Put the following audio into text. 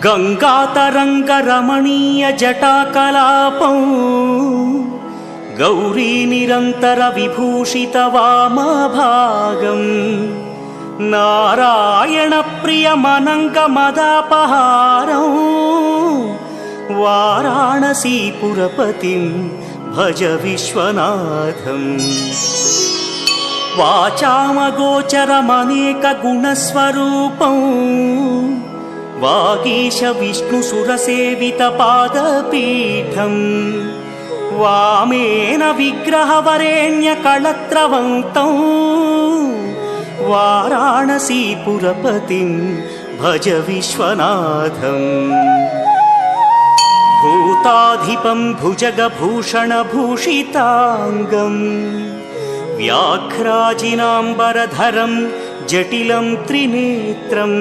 गङ्गातरङ्गरमणीयजटाकलापं गौरीनिरन्तरविभूषितवामभागं नारायणप्रियमनङ्गमदापहारं वाराणसीपुरपतिं भज विश्वनाथम्। वाचामगोचरमनेकगुणस्वरूपं वागीश विष्णुसुरसेवितपादपीठं वामेन विग्रहवरेण्यकळत्रवन्तं वाराणसीपुरपतिं भज विश्वनाथम्। भूताधिपं भुजगभूषणभूषिताङ्गं व्याघ्राजिनाम्बरधरं जटिलं त्रिनेत्रं